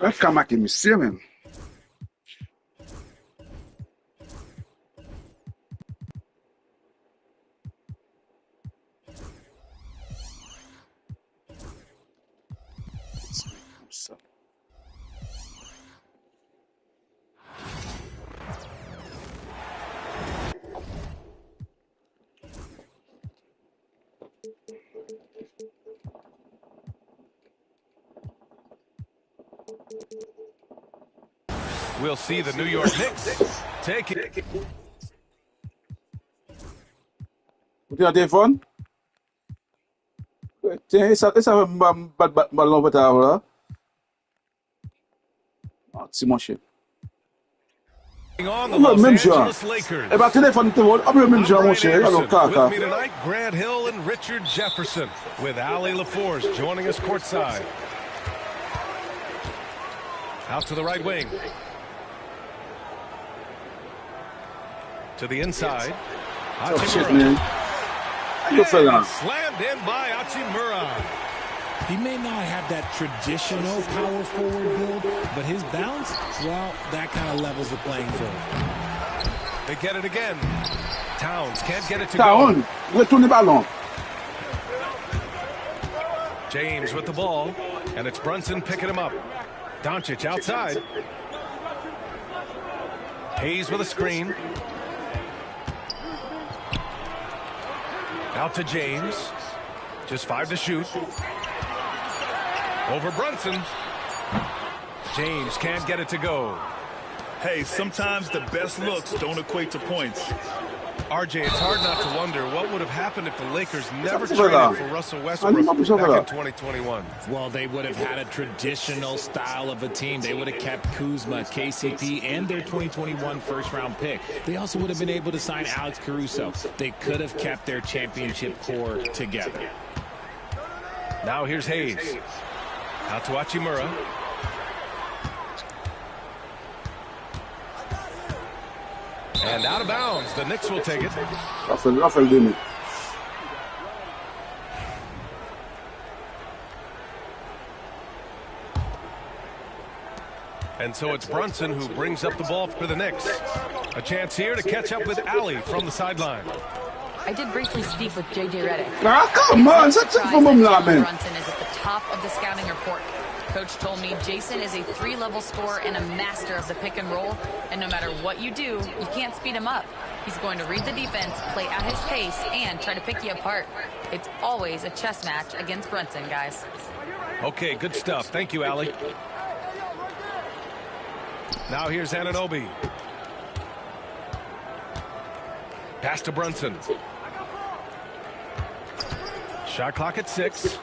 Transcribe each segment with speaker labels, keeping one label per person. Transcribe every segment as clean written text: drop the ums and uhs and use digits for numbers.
Speaker 1: Vai ficar mais aqui em cima, mesmo?
Speaker 2: We'll see the New York Knicks take it.
Speaker 1: Tem o telefone? Tem essa balão para estar lá. C'est mon chien.
Speaker 2: On the Los Angeles Lakers.
Speaker 1: Eh ben, téléphone, le même genre, mon cher. Alors,
Speaker 2: with me tonight, Grant Hill and Richard Jefferson, with Ali LaForce joining us courtside. Out to the right wing. To the inside. Hachimura. Slammed in by Hachimura.
Speaker 3: He may not have that traditional power forward build, but his bounce, well, that kind of levels the playing field.
Speaker 2: They get it again. Towns can't get it to go.
Speaker 1: Retourne le ballon.
Speaker 2: James with the ball, and it's Brunson picking him up. Doncic outside. Hayes with a screen. Out to James. Just 5 to shoot. Over Brunson. James can't get it to go.
Speaker 4: Hey, sometimes the best looks don't equate to points.
Speaker 2: RJ, it's hard not to wonder what would have happened if the Lakers never traded for Russell Westbrook back in 2021.
Speaker 3: Well, they would have had a traditional style of a team. They would have kept Kuzma, KCP, and their 2021 first-round pick. They also would have been able to sign Alex Caruso. They could have kept their championship core together.
Speaker 2: Now here's Hayes. Out to Hachimura. And out of bounds. The Knicks will take it.
Speaker 1: Rafael Demi.
Speaker 2: And so it's Brunson who brings up the ball for the Knicks. A chance here to catch up with Ali from the sideline.
Speaker 5: I did briefly speak with J.J. Redick.
Speaker 1: Come on, that's it from him, man.
Speaker 5: Brunson is at the top of the scouting report. Coach told me Jason is a 3-level scorer and a master of the pick and roll. And no matter what you do, you can't speed him up. He's going to read the defense, play at his pace, and try to pick you apart. It's always a chess match against Brunson, guys.
Speaker 2: Okay, good stuff. Thank you, Ali. Now here's Anunoby. Pass to Brunson. Shot clock at 6.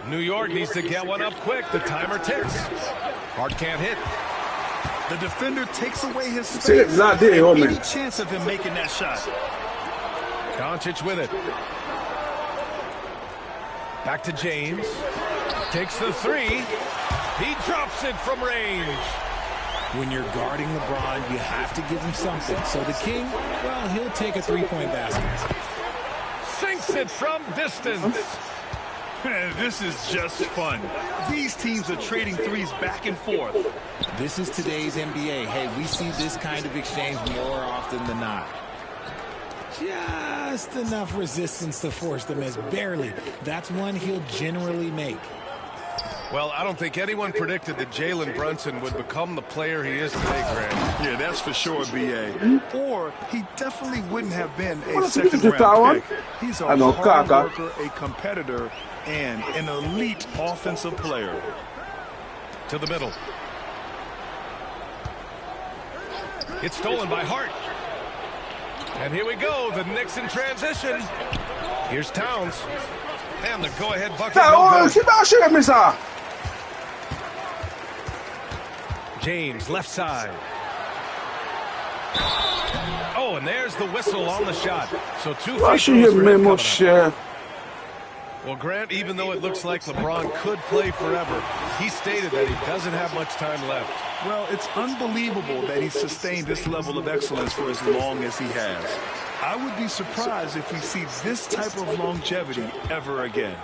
Speaker 2: New York needs to get one up quick. The timer ticks. Hart can't hit.
Speaker 4: The defender takes away his space. Any chance of him making that shot.
Speaker 2: Doncic with it. Back to James. Takes the 3. He drops it from range.
Speaker 3: When you're guarding LeBron, you have to give him something. So the King, well, he'll take a 3-point basket.
Speaker 2: Sinks it from distance.
Speaker 4: This is just fun. These teams are trading threes back and forth.
Speaker 3: This is today's NBA. Hey, we see this kind of exchange more often than not. Just enough resistance to force the miss. Barely. That's one he'll generally make.
Speaker 2: Well, I don't think anyone predicted that Jalen Brunson would become the player he is today, Grant.
Speaker 4: Yeah, that's for sure, B.A. Or he definitely wouldn't have been a second-round pick. He's a hard worker, a competitor, and an elite offensive player.
Speaker 2: To the middle. It's stolen by Hart. And here we go, the Knicks in transition. Here's Towns. And the go-ahead bucket. James, left side. Oh, and there's the whistle on the shot. So 2 free throws. Well, Grant, even though it looks like LeBron could play forever, he stated that he doesn't have much time left.
Speaker 4: Well, it's unbelievable that he's sustained this level of excellence for as long as he has. I would be surprised if we see this type of longevity ever again.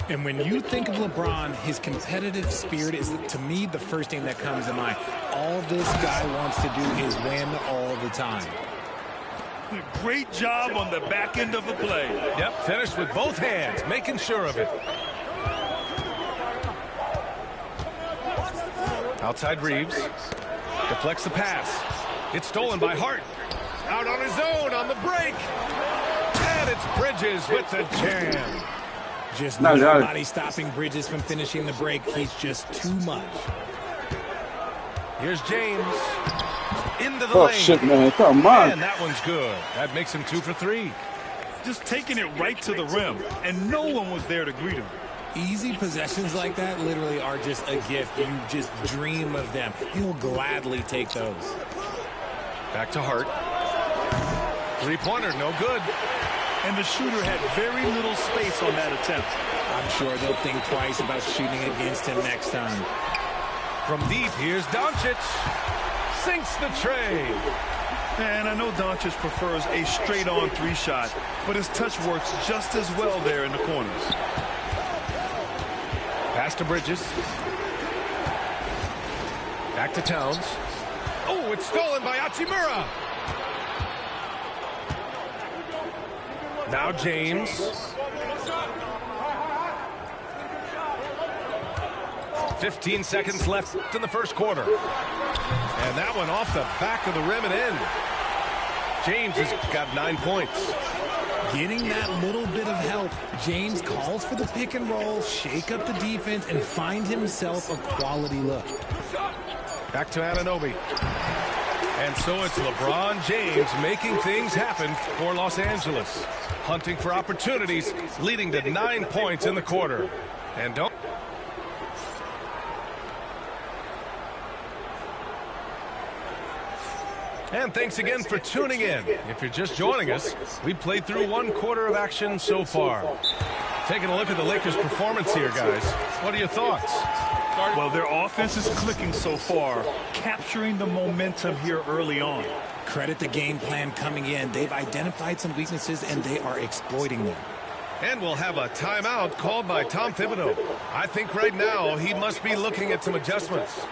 Speaker 3: And when you think of LeBron, his competitive spirit is, to me, the first thing that comes to mind. All this guy wants to do is win all the time.
Speaker 4: Great job on the back end of the play.
Speaker 2: Yep, finished with both hands, making sure of it. Outside Reeves. Deflects the pass. It's stolen by Hart. Out on his own on the break. And it's Bridges with the jam.
Speaker 3: Just nobody stopping Bridges from finishing the break. He's just too much.
Speaker 2: Here's James. Into the
Speaker 1: Oh,
Speaker 2: lane.
Speaker 1: shit, man. Come on.
Speaker 2: And that one's good. That makes him 2 for 3.
Speaker 4: Just taking it right to the rim, and no one was there to greet him.
Speaker 3: Easy possessions like that literally are just a gift. You just dream of them. He'll gladly take those.
Speaker 2: Back to Hart. Three-pointer, no good.
Speaker 4: And the shooter had very little space on that attempt.
Speaker 3: I'm sure they'll think twice about shooting against him next time.
Speaker 2: From deep, here's Doncic. Sinks the tray.
Speaker 4: And I know Doncic prefers a straight-on three-shot, but his touch works just as well there in the corners.
Speaker 2: Pass to Bridges. Back to Towns. Oh, it's stolen by Hachimura. Now James. "15 seconds left in the first quarter. And that one off the back of the rim and in. James has got 9 points.
Speaker 3: Getting that little bit of help, James calls for the pick and roll, shake up the defense, and find himself a quality look.
Speaker 2: Back to Anunoby. And so it's LeBron James making things happen for Los Angeles. Hunting for opportunities, leading to 9 points in the quarter. And don't... And thanks again for tuning in. If you're just joining us, we played through 1 quarter of action so far. Taking a look at the Lakers' performance here, guys. What are your thoughts?
Speaker 4: Well, their offense is clicking so far, capturing the momentum here early on.
Speaker 3: Credit the game plan coming in. They've identified some weaknesses, and they are exploiting them.
Speaker 2: And we'll have a timeout called by Tom Thibodeau. I think right now he must be looking at some adjustments.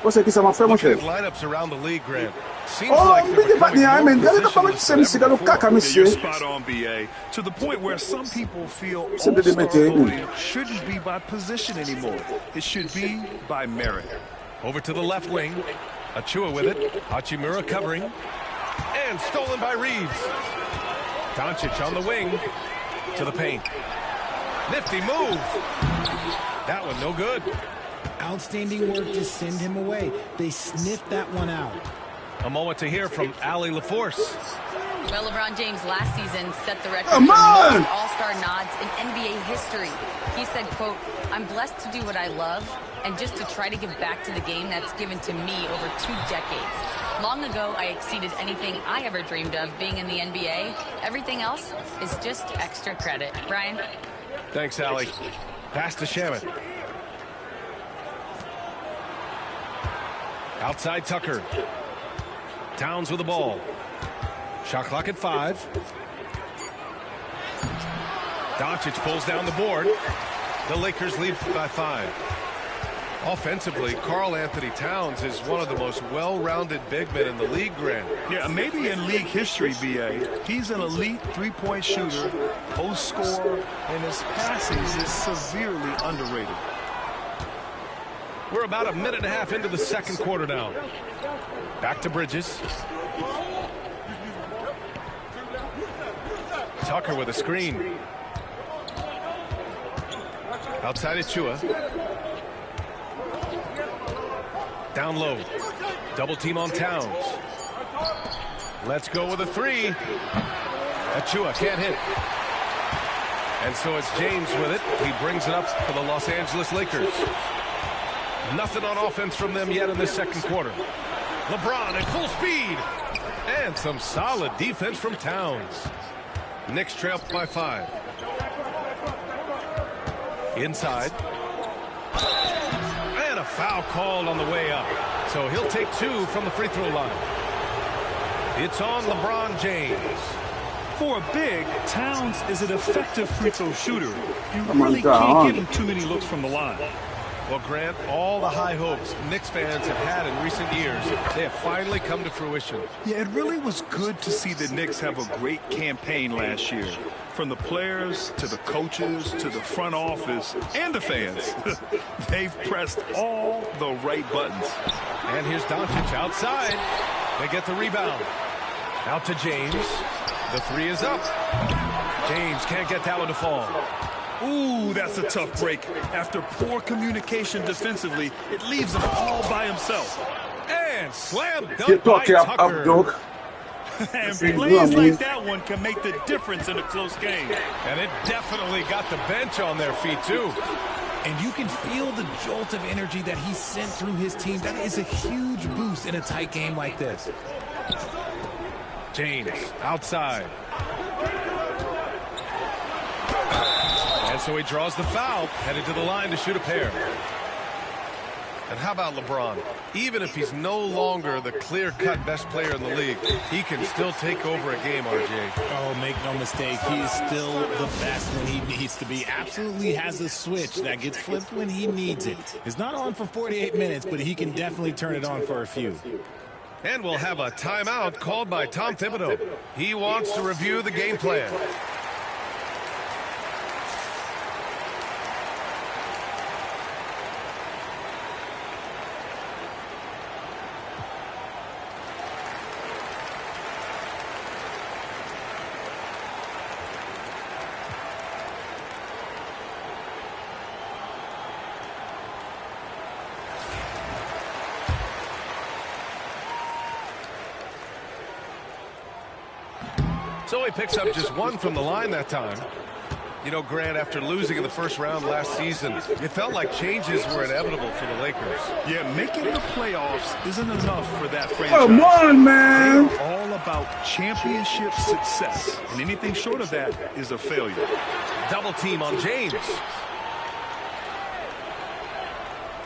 Speaker 1: Você aqui, você é uma fé,
Speaker 2: Look
Speaker 1: mon
Speaker 2: at
Speaker 1: cher.
Speaker 2: lineups around the league, Grant. Seems
Speaker 1: Oh,
Speaker 2: like
Speaker 1: me
Speaker 2: they're
Speaker 1: di
Speaker 2: becoming
Speaker 1: bagni,
Speaker 2: more
Speaker 1: men. Deve
Speaker 2: positionless
Speaker 1: kapag semsi
Speaker 2: than
Speaker 1: da
Speaker 2: ever
Speaker 1: kaka,
Speaker 2: before.
Speaker 1: monsieur.
Speaker 4: You're spot on, BA, to the point where some people feel
Speaker 1: Sempre de
Speaker 4: all-star
Speaker 1: meter,
Speaker 4: voting shouldn't be by position anymore. It should be by merit.
Speaker 2: Over to the left wing. Achua with it. Hachimura covering. And stolen by Reeves. Doncic on the wing. To the paint. Nifty move. That one no good.
Speaker 3: Outstanding work to send him away. They sniffed that one out.
Speaker 2: A moment to hear from Allie LaForce.
Speaker 5: Well, LeBron James last season set the record
Speaker 1: Come
Speaker 5: for
Speaker 1: on!
Speaker 5: most All-Star nods in NBA history. He said, quote, "I'm blessed to do what I love and just to try to give back to the game that's given to me over 2 decades. Long ago, I exceeded anything I ever dreamed of being in the NBA. Everything else is just extra credit." Brian?
Speaker 2: Thanks, Allie. Pass to Shamet. Outside Tucker. Towns with the ball. Shot clock at 5. Doncic pulls down the board. The Lakers lead by 5. Offensively, Karl Anthony Towns is one of the most well-rounded big men in the league, Grant.
Speaker 4: Yeah, maybe in league history, BA. He's an elite three-point shooter, post scorer, and his passing is severely underrated.
Speaker 2: We're about a minute and a half into the second quarter now. Back to Bridges. Tucker with a screen. Outside Achua. Down low. Double team on Towns. Let's go with a three. Achua can't hit. And so it's James with it. He brings it up for the Los Angeles Lakers. Nothing on offense from them yet in this second quarter. LeBron at full speed. And some solid defense from Towns. Knicks trail by 5. Inside. And a foul called on the way up. So he'll take 2 from the free throw line. It's on LeBron James.
Speaker 4: For a big, Towns is an effective free throw shooter. You really can't give him too many looks from the line.
Speaker 2: Well, Grant, all the high hopes Knicks fans have had in recent years, they have finally come to fruition.
Speaker 4: Yeah, it really was good to see the Knicks have a great campaign last year. From the players to the coaches to the front office and the fans. They've pressed all the right buttons.
Speaker 2: And here's Doncic outside. They get the rebound. Out to James. The three is up. James can't get that one to fall.
Speaker 4: Ooh, that's a tough break. After poor communication defensively, it leaves him all by himself.
Speaker 2: And slam dunk by Tucker.
Speaker 4: And plays like that one can make the difference in a close game.
Speaker 2: And it definitely got the bench on their feet, too.
Speaker 3: And you can feel the jolt of energy that he sent through his team. That is a huge boost in a tight game like this.
Speaker 2: James outside. And so he draws the foul, headed to the line to shoot a pair. And how about LeBron? Even if he's no longer the clear-cut best player in the league, he can still take over a game, RJ.
Speaker 3: Oh, make no mistake, he is still the best when he needs to be. Absolutely has a switch that gets flipped when he needs it. It's not on for 48 minutes, but he can definitely turn it on for a few.
Speaker 2: And we'll have a timeout called by Tom Thibodeau. He wants to review the game plan. So he picks up just 1 from the line that time. You know, Grant, after losing in the first round last season, it felt like changes were inevitable for the Lakers.
Speaker 4: Yeah, making the playoffs isn't enough for that franchise.
Speaker 1: Come on, man.
Speaker 4: They're all about championship success, and anything short of that is a failure.
Speaker 2: Double team on James.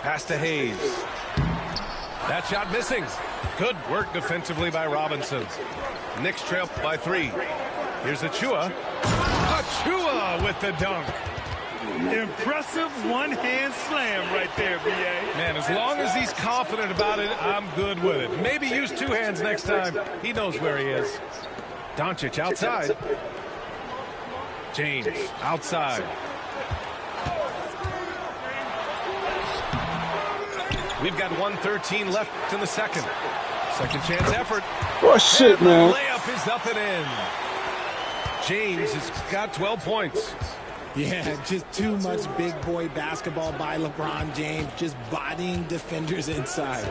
Speaker 2: Pass to Hayes. That shot missing. Good work defensively by Robinson. Knicks trail by 3. Here's Achua. Achua with the dunk.
Speaker 4: Impressive one-hand slam right there, B.A.
Speaker 2: Man, as long as he's confident about it, I'm good with it. Maybe use 2 hands next time. He knows where he is. Doncic outside. James outside. We've got 1:13 left in the second. Second chance effort.
Speaker 1: Oh, shit, man.
Speaker 2: The layup is up and in. James has got 12 points.
Speaker 3: Yeah, just too much big boy basketball by LeBron James, just bodying defenders inside.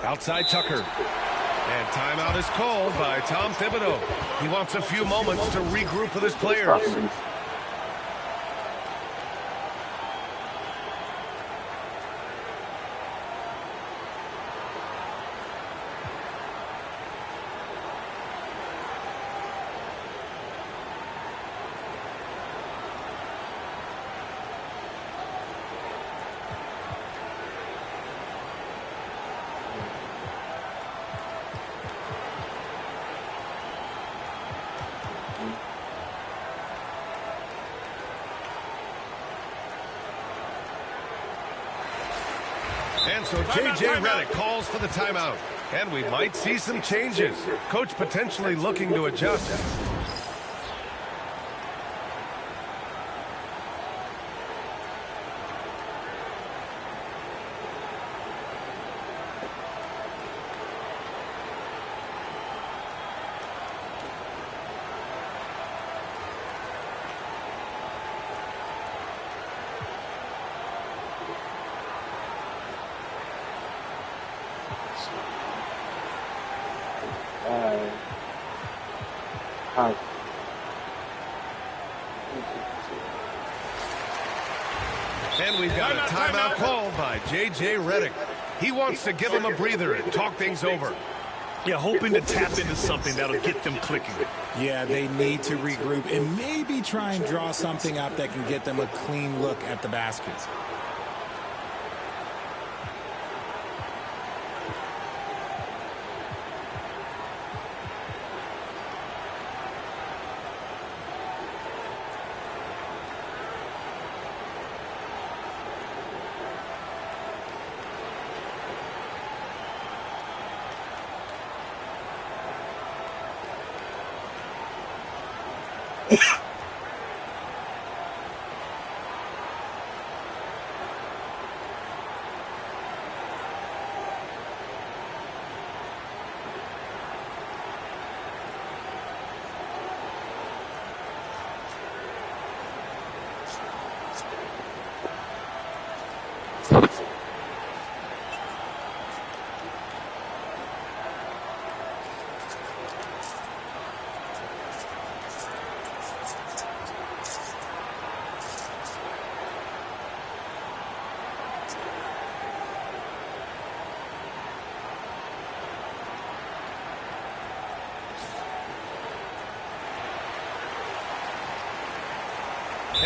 Speaker 2: Outside Tucker. And timeout is called by Tom Thibodeau. He wants a few moments to regroup with his players. And so J.J. Redick calls for the timeout. And we might see some changes. Coach potentially looking to adjust. And we've got a timeout called by J.J. Redick. He wants to give him a breather and talk things over.
Speaker 4: Yeah, hoping to tap into something that'll get them clicking.
Speaker 3: Yeah, they need to regroup and maybe try and draw something up that can get them a clean look at the basket.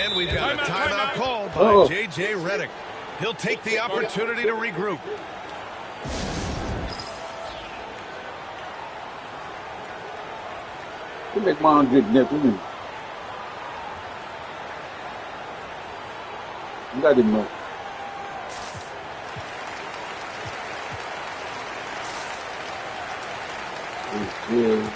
Speaker 2: And we've got a timeout called by J.J. Redick. He'll take the opportunity to regroup.
Speaker 1: You make my own good nip, you got him know. Yeah.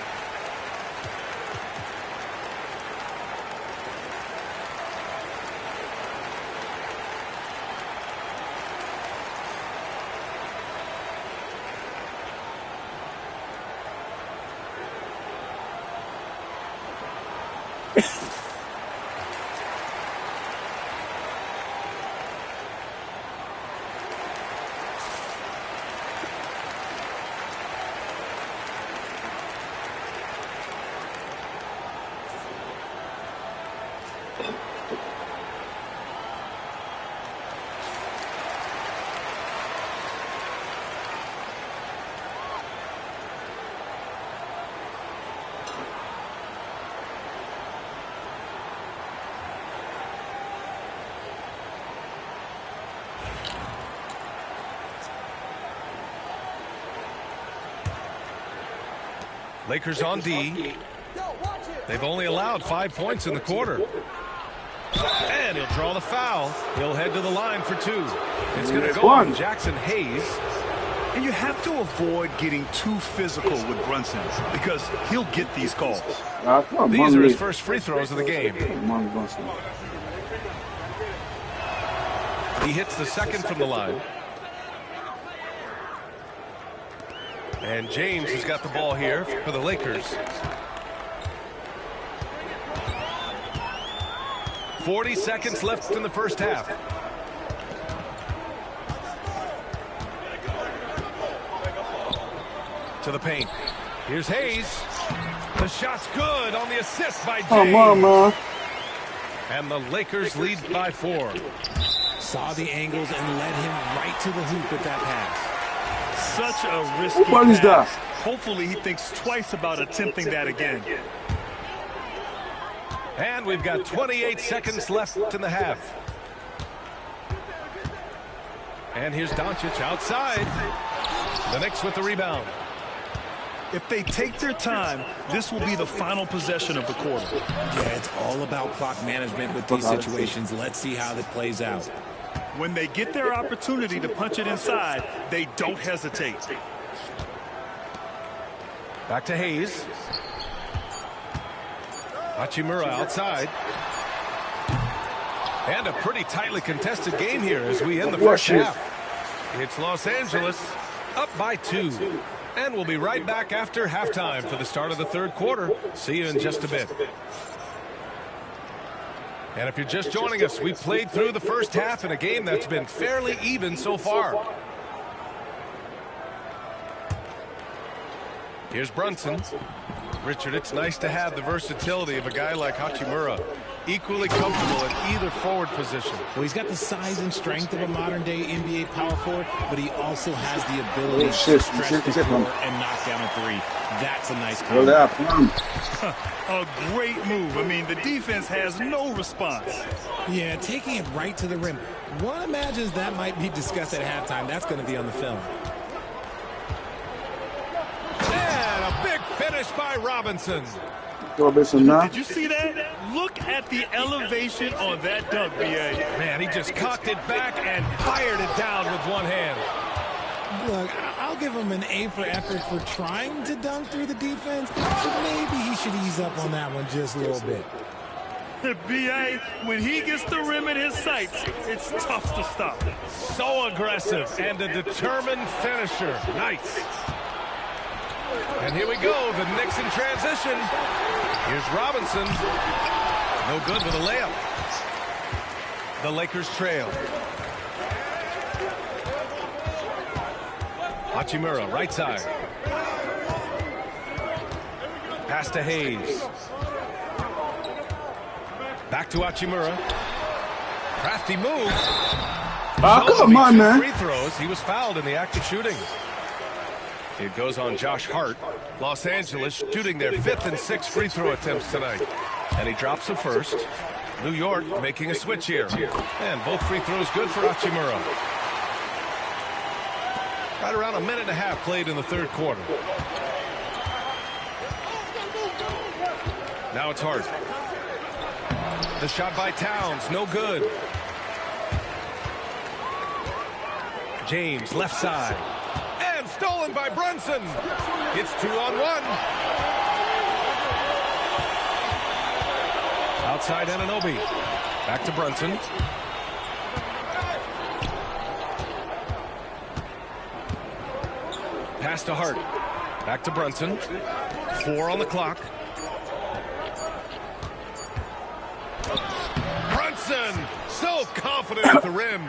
Speaker 2: Lakers on D. They've only allowed 5 points in the quarter. And he'll draw the foul. He'll head to the line for two. It's going to go on Jackson Hayes.
Speaker 4: And you have to avoid getting too physical with Brunson because he'll get these calls.
Speaker 2: These are his first free throws of the game. He hits the second from the line. And James has got the ball here for the Lakers. 40 seconds left in the first half. To the paint. Here's Hayes. The shot's good on the assist by James.
Speaker 1: Come on, man.
Speaker 2: And the Lakers lead by 4.
Speaker 3: Saw the angles and led him right to the hoop with that pass.
Speaker 4: Such a risky pass. Hopefully he thinks twice about attempting that again.
Speaker 2: And we've got 28 seconds left in the half. And here's Doncic outside. The Knicks with the rebound.
Speaker 4: If they take their time, this will be the final possession of the quarter.
Speaker 3: Yeah, it's all about clock management with these situations. Let's see how that plays out.
Speaker 4: When they get their opportunity to punch it inside, they don't hesitate.
Speaker 2: Back to Hayes. Hachimura outside. And a pretty tightly contested game here as we end the first half. It's Los Angeles up by 2. And we'll be right back after halftime for the start of the third quarter. See you in just a bit. And if you're just joining us, we played through the first half in a game that's been fairly even so far. Here's Brunson. Richard, it's nice to have the versatility of a guy like Hachimura. Equally comfortable in either forward position.
Speaker 3: Well, he's got the size and strength of a modern-day NBA power forward, but he also has the ability to stretch the floor and knock down a three. That's a nice combo.
Speaker 4: A great move. I mean, the defense has no response.
Speaker 3: Yeah, taking it right to the rim. One imagines that might be discussed at halftime. That's going to be on the film.
Speaker 2: And a big finish by Robinson.
Speaker 4: Did you see that? Look at the elevation on that dunk, B.A.
Speaker 2: Man, he just cocked it back and fired it down with one hand.
Speaker 3: Look, I'll give him an A for effort for trying to dunk through the defense, but maybe he should ease up on that one just a little bit.
Speaker 4: B.A., when he gets the rim in his sights, it's tough to stop.
Speaker 2: So aggressive and a determined finisher. Nice. And here we go, the Knicks in transition. Here's Robinson. No good with a layup. The Lakers trail. Hachimura, right side. Pass to Hayes. Back to Hachimura. Crafty move.
Speaker 1: Oh, come on, man.
Speaker 2: Free throws. He was fouled in the act of shooting. It goes on Josh Hart. Los Angeles shooting their 5th and 6th free throw attempts tonight. And he drops the first. New York making a switch here. And both free throws good for Hachimura. Right around a minute and a half played in the third quarter. Now it's Hart. The shot by Towns, no good. James, left side. And stolen by Brunson. It's 2-on-1. Outside Anunoby. Back to Brunson. Pass to Hart. Back to Brunson. 4 on the clock. Brunson, so confident at the rim.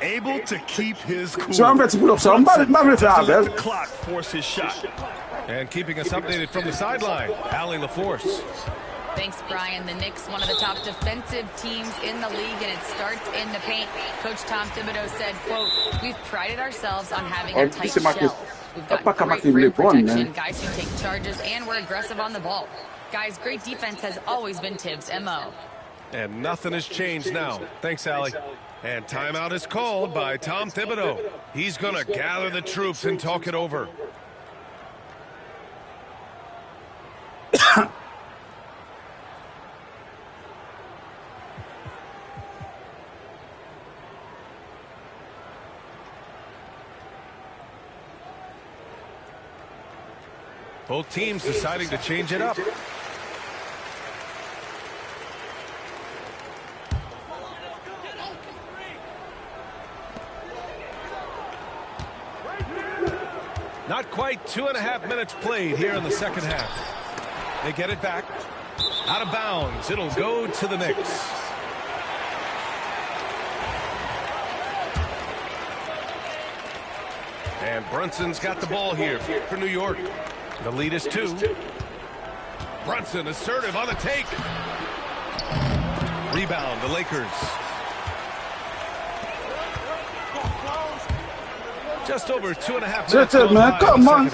Speaker 4: Able to keep his cool.
Speaker 1: So I'm ready to put up some.
Speaker 4: Let the clock force his shot.
Speaker 2: And keeping us updated from the sideline, Allie LaForce.
Speaker 5: Thanks, Brian. The Knicks, one of the top defensive teams in the league, and it starts in the paint. Coach Tom Thibodeau said, quote, "We've prided ourselves on having a tight shell. We've got great rim protection, guys who take charges, and we're aggressive on the ball. Guys, great defense has always been Tibbs' MO."
Speaker 2: And nothing has changed now. Thanks, Allie. And timeout is called by Tom Thibodeau. He's going to gather the troops and talk it over. Both teams deciding to change it up. Not quite 2.5 minutes played here in the second half. They get it back. Out of bounds. It'll go to the Knicks. And Brunson's got the ball here for New York. The lead is 2. Brunson assertive on the take. Rebound, the Lakers. Just over 2.5 minutes.
Speaker 1: Man, come on.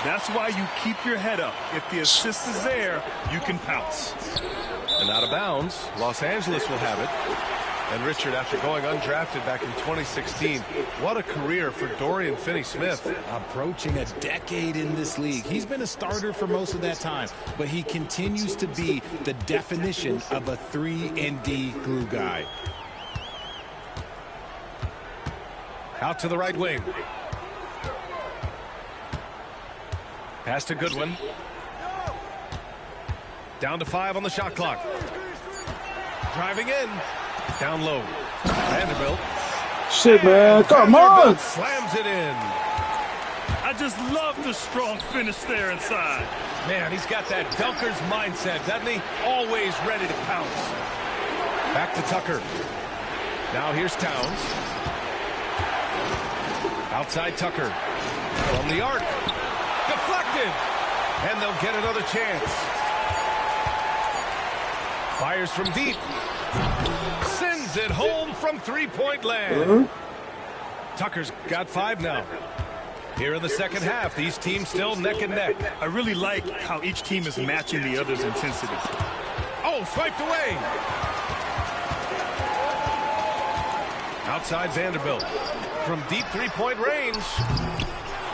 Speaker 4: That's why you keep your head up. If the assist is there, you can pounce.
Speaker 2: And out of bounds, Los Angeles will have it. And Richard, after going undrafted back in 2016, what a career for Dorian Finney-Smith.
Speaker 3: Approaching a decade in this league. He's been a starter for most of that time, but he continues to be the definition of a 3-and-D glue guy.
Speaker 2: Out to the right wing. Pass to Goodwin. Down to 5 on the shot clock. Driving in. Down low. Vanderbilt.
Speaker 1: Shit, man. Come on.
Speaker 2: Slams it in.
Speaker 4: I just love the strong finish there inside.
Speaker 2: Man, he's got that dunker's mindset, doesn't he? Always ready to pounce. Back to Tucker. Now here's Towns. Outside Tucker. From the arc. Deflected. And they'll get another chance. Fires from deep. Sends it home from three-point land. Tucker's got 5 now. Here in the second half, these teams still neck and neck.
Speaker 4: I really like how each team is matching the other's intensity.
Speaker 2: Oh, swiped away. Outside Vanderbilt. From deep three-point range.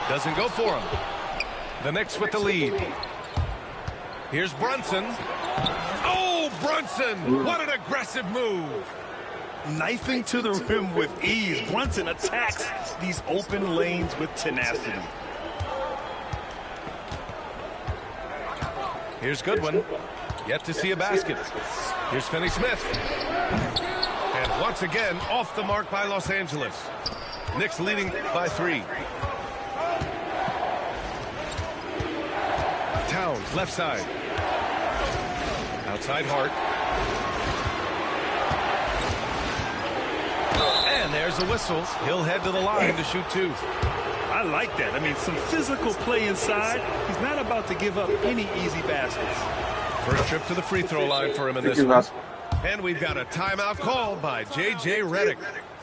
Speaker 2: Doesn't go for him. The Knicks with the lead. Here's Brunson. Oh, Brunson! What an aggressive move.
Speaker 4: Knifing to the rim with ease. Brunson attacks these open lanes with tenacity.
Speaker 2: Here's Goodwin. Yet to see a basket. Here's Finney-Smith. And once again, off the mark by Los Angeles. Knicks leading by 3. Towns, left side. Outside Hart. And there's a whistle. He'll head to the line to shoot 2.
Speaker 4: I like that. I mean, some physical play inside. He's not about to give up any easy baskets.
Speaker 2: First trip to the free throw line for him in this one. And we've got a timeout called by J.J. Redick.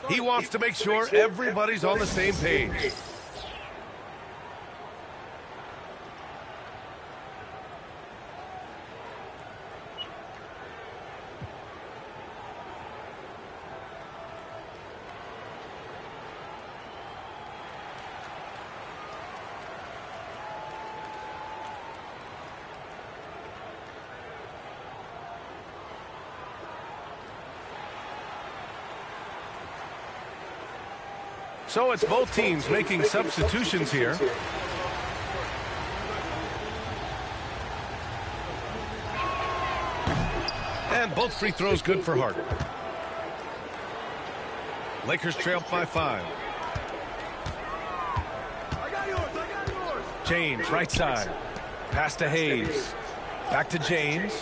Speaker 2: He wants to make sure everybody's on the same page. So it's both teams making substitutions here. And both free throws good for Hart. Lakers trail by 5. James, right side. Pass to Hayes. Back to James.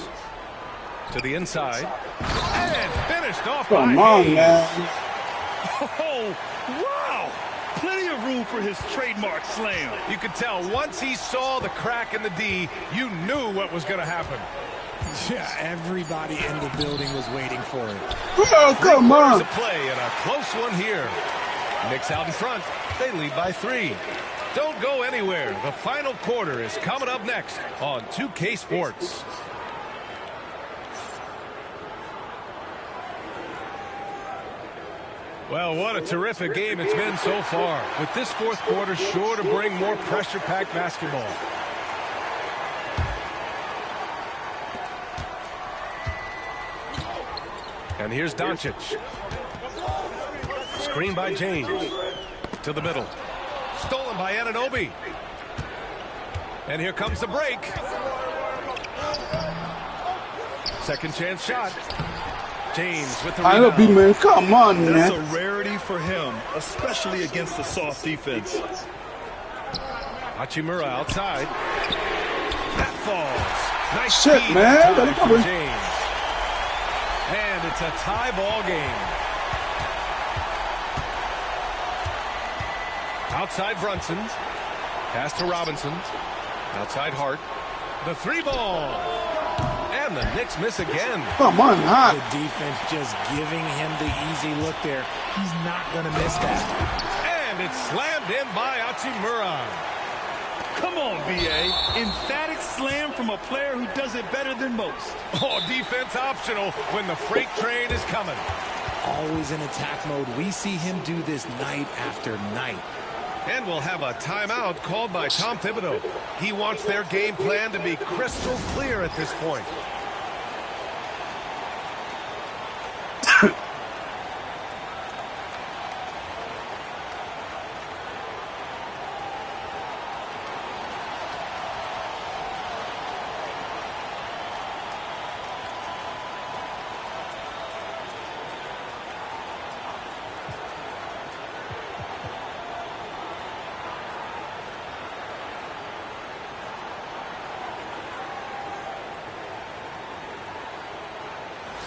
Speaker 2: To the inside. And finished off by
Speaker 1: Come on,
Speaker 2: Hayes.
Speaker 1: man.
Speaker 4: Oh, wow! Plenty of room for his trademark slam.
Speaker 2: You could tell once he saw the crack in the D, you knew what was going to happen.
Speaker 3: Yeah, everybody in the building was waiting for it.
Speaker 1: Oh, come
Speaker 2: There's
Speaker 1: on.
Speaker 2: a play and a close one here. Knicks out in front. They lead by 3. Don't go anywhere. The final quarter is coming up next on 2K Sports. Well, what a terrific game it's been so far. With this fourth quarter sure to bring more pressure-packed basketball. And here's Doncic. Screen by James. To the middle. Stolen by Anunoby. And here comes the break. Second chance shot. James with the
Speaker 1: I love you,
Speaker 2: rebound.
Speaker 1: man. Come on,
Speaker 4: That's
Speaker 1: man.
Speaker 4: a rarity for him, especially against the soft defense.
Speaker 2: Hachimura outside. That falls. Nice
Speaker 1: Shit,
Speaker 2: speed
Speaker 1: man.
Speaker 2: time
Speaker 1: Let it
Speaker 2: from
Speaker 1: go.
Speaker 2: James. And it's a tie ball game. Outside Brunson. Pass to Robinson. Outside Hart. The 3 ball. And the Knicks miss again.
Speaker 1: Come on,
Speaker 3: The
Speaker 1: hot.
Speaker 3: defense just giving him the easy look there. He's not going to miss that.
Speaker 2: And it's slammed in by Hachimura.
Speaker 4: Come on, B.A. Emphatic slam from a player who does it better than most.
Speaker 2: Oh, defense optional when the freight train is coming.
Speaker 3: Always in attack mode. We see him do this night after night.
Speaker 2: And we'll have a timeout called by Tom Thibodeau. He wants their game plan to be crystal clear at this point.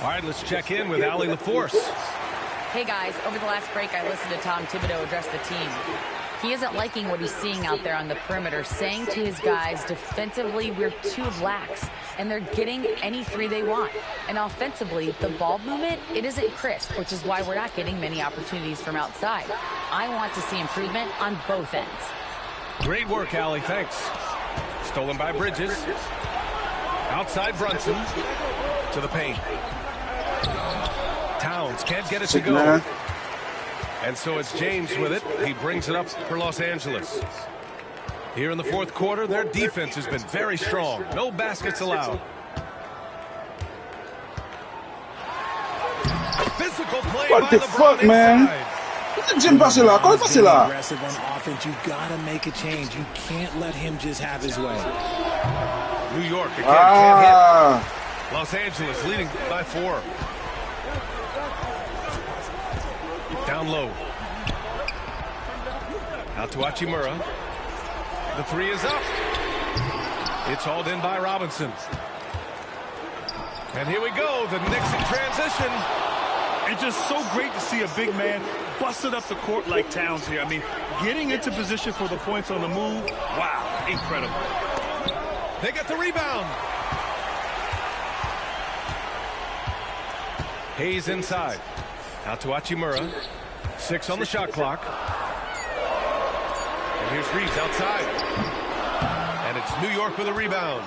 Speaker 2: All right, let's check in with Allie LaForce.
Speaker 5: Hey guys, over the last break I listened to Tom Thibodeau address the team. He isn't liking what he's seeing out there on the perimeter, saying to his guys, defensively, we're too lax, and they're getting any three they want. And offensively, the ball movement, it isn't crisp, which is why we're not getting many opportunities from outside. I want to see improvement on both ends.
Speaker 2: Great work, Allie. Thanks. Stolen by Bridges. Outside Brunson. To the paint. Towns can't get it to go.
Speaker 1: Man.
Speaker 2: And so it's James with it. He brings it up for Los Angeles. Here in the fourth quarter, their defense has been very strong. No baskets allowed. Physical play
Speaker 1: What
Speaker 2: by
Speaker 1: the
Speaker 2: LeBron
Speaker 1: fuck, man?
Speaker 2: inside.
Speaker 1: Jim passe là. Comment passe là?
Speaker 3: Aggressive on offense. You gotta make a change. You can't let him just have his way.
Speaker 2: New York again can't hit.
Speaker 1: Ah.
Speaker 2: Los Angeles leading by 4. Down low. Out to Hachimura. The 3 is up. It's hauled in by Robinson. And here we go. The Knicks in transition.
Speaker 4: It's just so great to see a big man busted up the court like Towns here. I mean, getting into position for the points on the move. Wow, incredible.
Speaker 2: They get the rebound. Hayes inside. Out to Hachimura. 6 on the shot clock. And here's Reeves outside. And it's New York with a rebound.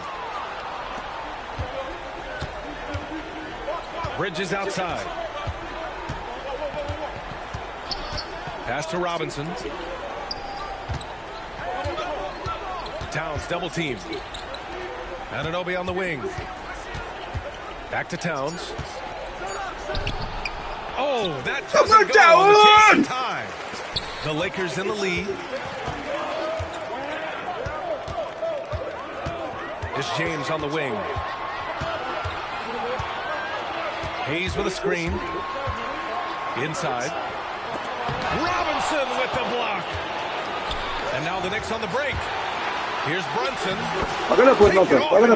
Speaker 2: Bridges outside. Pass to Robinson. Towns double team. Anunoby on the wing. Back to Towns. Oh, that doesn't go. The chase tie. The Lakers in the lead. It's James on the wing. Hayes with a screen. Inside. Robinson with the block. And now the Knicks on the break. Here's Brunson.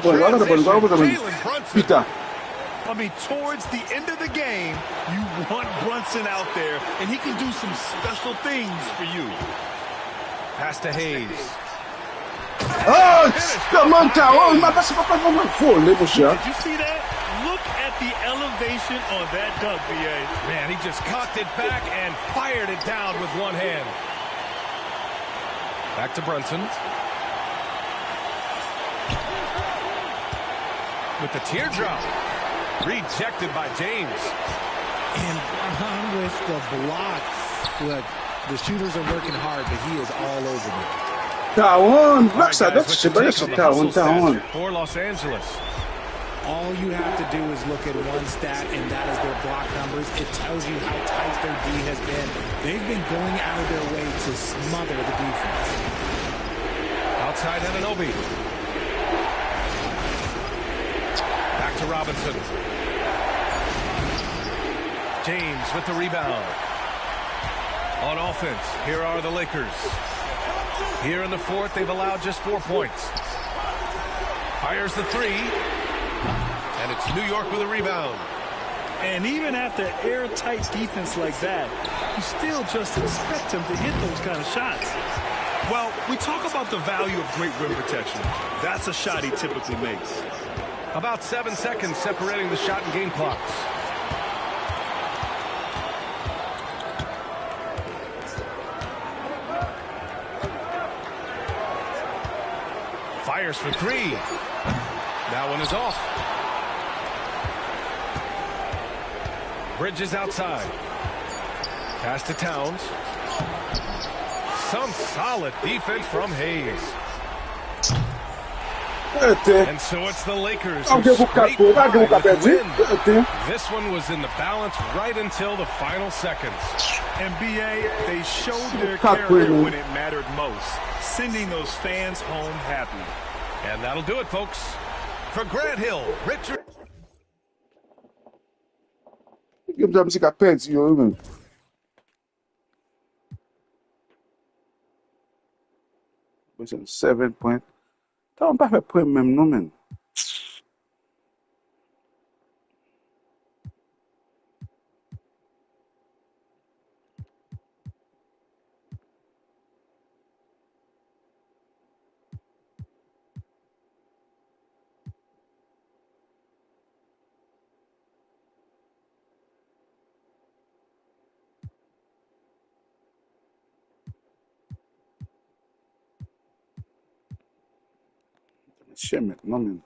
Speaker 1: Jalen Brunson. Peter.
Speaker 4: I mean, towards the end of the game, you want Brunson out there, and he can do some special things for you.
Speaker 2: Pass to Hayes.
Speaker 1: Oh, come on, Town. Did
Speaker 4: Did you see that? Look at the elevation on that dunk, B.A.
Speaker 2: Man, he just cocked it back and fired it down with one hand. Back to Brunson. With the teardrop. Rejected by James.
Speaker 3: And Brown with the blocks. Look, the shooters are working hard, but he is all over them.
Speaker 1: Town.
Speaker 2: All right, guys, let's take on the hustle
Speaker 1: Town.
Speaker 2: stats for Los Angeles.
Speaker 3: All you have to do is look at one stat, and that is their block numbers. It tells you how tight their D has been. They've been going out of their way to smother the defense.
Speaker 2: Outside Anunoby. Back to Robinson. James with the rebound. On offense, here are the Lakers. Here in the fourth, they've allowed just 4 points. Fires the 3. And it's New York with a rebound.
Speaker 4: And even after airtight defense like that, you still just expect him to hit those kind of shots. Well, we talk about the value of great rim protection. That's a shot he typically makes.
Speaker 2: About 7 seconds separating the shot and game clocks. Fires for 3. That one is off. Bridges outside. Pass to Towns. Some solid defense from Hayes. And so it's the Lakers who scrape by with the win. This one was in the balance right until the final seconds.
Speaker 4: And B.A., they showed their character when it mattered most, sending those fans home happy.
Speaker 2: And that'll do it, folks. For Grant Hill, Richard.
Speaker 1: Give them a pets, you know. 7 point. Town pas fait point même non men. Shit maintenant, man.